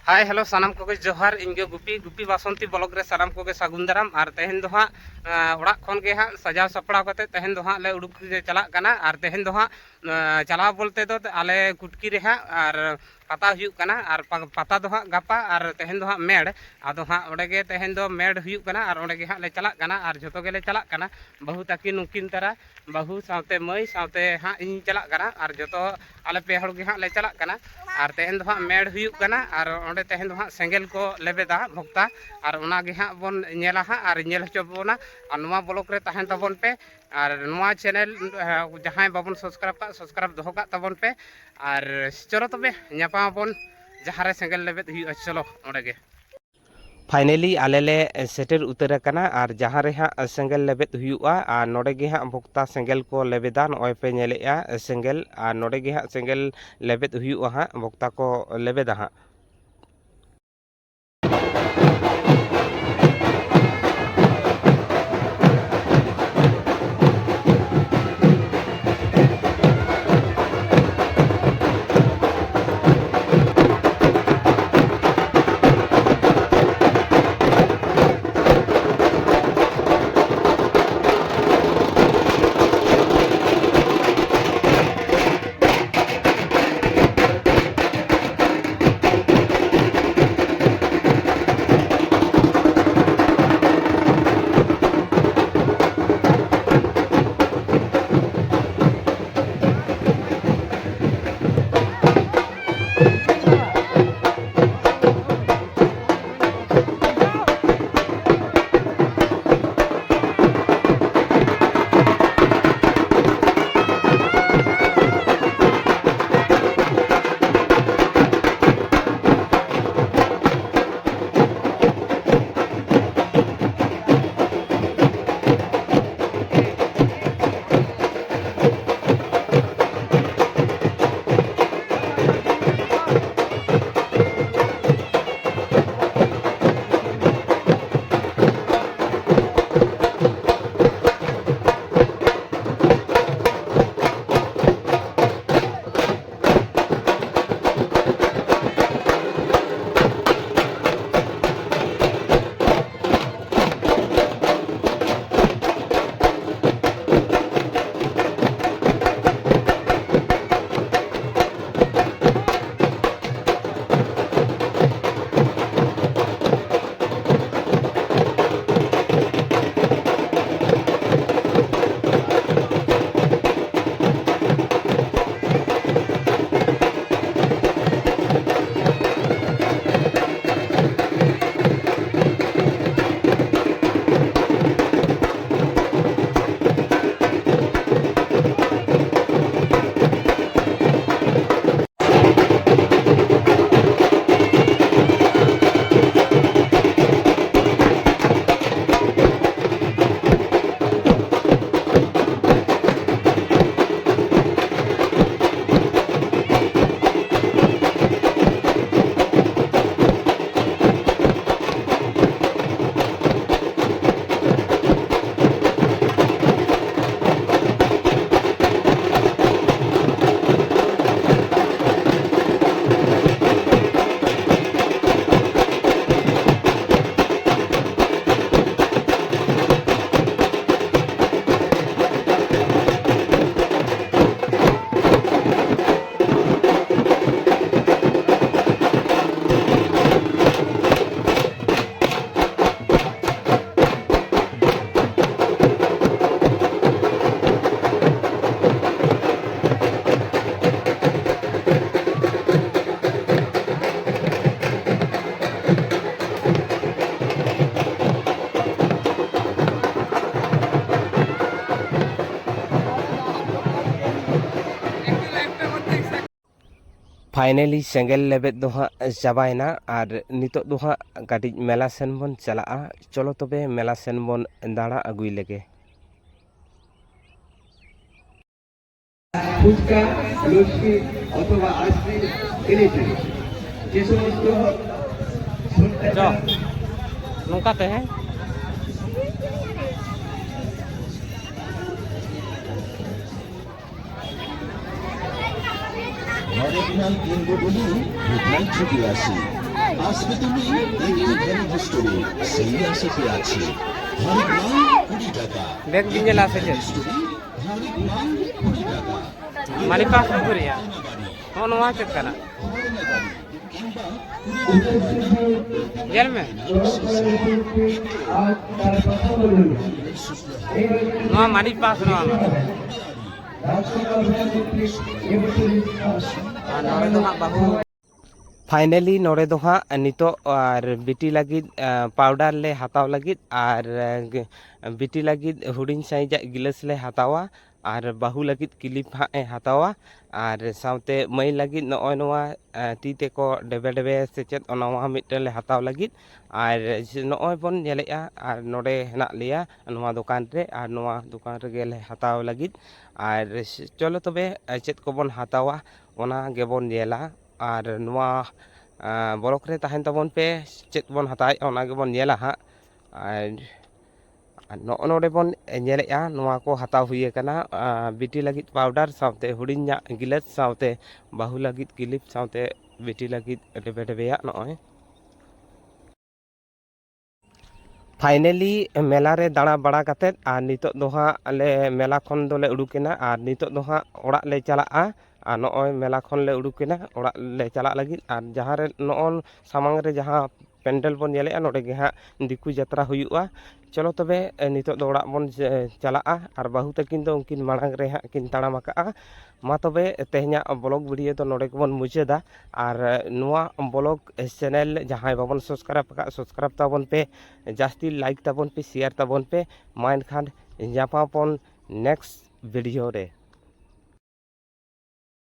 Hi hello सानाम Koge जोहार इनगे गुपी बासंती block रे सानाम कोगे सागुन दाराम और तेहन दो हाँ ओड़ा खन के हाँ सजाव सपड़ा करते तेहन दो हाँ ले उडुक चला कना और तेहन दो हाँ चला बोलते दो आले कुटकी रे हाँ और पता हुयुक कना और पता दो हाँ गपा और तेहन दो हाँ मेड़ आदो हाँ ओडे गे तेहन दो मेड़ हुयुक कना और ओडे गे हाँ ले चला कना और जतो गे ले चला कना बहु ताकि नुकिन तरा बहु सावते मई सावते हाँ इन चला कना और जतो आले पे हड़ गे हाँ ले चला कना और तेहन दो हाँ मेड़ हुयुक कना और ओंडे तेहन दो हाँ सेंगेल को लेबेदा भक्ता और ओना गे हाँ बोन नेला हाँ और नेल हचो बोना और नुआ ब्लॉक रे तहन तबन पे और नुआ चैनल जहां बाबन सब्सक्राइब दोहो का तबन पे और चलो तबे न्यापा बोन जहां रे सेंगेल लेबेद हुयुआ चलो ओंडे गे फाइनली आलेले सेटर उतर कना और जहां रे हाँ सेंगेल लेबेद हुयुआ और नोडे गे हाँ भक्ता सेंगेल को लेबेदा नय पे नेलेआ सेंगेल और नोडे गे हाँ सेंगेल लेबेद हुयुआ हाँ भक्ता को लेबेदा हाँ फाइनली सेंगेल लेबेद दो हाँ चाबायना और नितोग दो हाँ काटिज मेला सेन बन चला चलो तबे मेला सेन बन दाड़ा अगुई लेगे ফুচকা লস্যি অথবা আইসক্রিম এনেছেন যে সমস্ত नौकाते हैं Original Ingo dulu, bukan Jubiasi. আসবে তুমি একটি ভ্যালি স্টোরে সেই আশাতে আছি হরেক মাল 20 টাকা ব্যাগ দিন আছে যে স্টোরি হরেক মাল 20 টাকা মানি পাস করিয়া কোন ওয়া চেক করা জেল মে নোয়া মানি পাস নোয়া नोड़े दो हाँ बाबू फाइनली नोड़े दो हाँ नितो और बिटी लगिद पाउडर ले हताव लगिद और बिटी लगिद हुडिंग साइज गिलास ले हतावा और बाहु लगिद क्लिप हाँ हतावा और साउते मई लगिद नॉय नोआ तीते को डेबे डेबे से चेत नोआ मिटल ले हताव लगिद और नॉय बन नेलेया और नोड़े हेना लिया नोआ दुकान रे और नोआ दुकान रे गेले हताव लगिद और चलो तबे चेत को बन हतावा ओना गेबन नेला और नोआ ब्लॉक रे ताहेन तबन पे चेत बन हताय ओना गेबन नेला हाँ और नोड़े बन नेलेया नोआ को हताव हुए कना बिटी लगिद पाउडर साउते हुडिंग गिलास साउते बाहु लगिद क्लिप साउते बिटी लगिद डेबे डेबेया नॉय फाइनली मेला रे दाड़ा बड़ा कते और नितो दो हाँ ले मेला खन दोले उडुकेना और नितो दो हाँ ओड़ा ले चला और नॉय मेला खन ले उडुकेना ओड़ा ले चला लगिद और जहाँ रे नॉन सामांग रे जहाँ पेंडल बन नेले नोड़े गे हाँ दिकु यात्रा हुआ चलो तबे नितो दो ओड़ा बन चला और बाहु तकिन दो उनकिन मांग रे हाँ किन ताड़ाम आका मा तबे तेहना ब्लॉग वीडियो तो नोड़े बन मुचादा और नुआ ब्लॉग चैनल जहाँ बाबन सब्सक्राइब ताबन पे जास्ती लाइक ताबन पे शेयर ताबन पे मा एनखान जापापन नेक्स्ट वीडियो रे।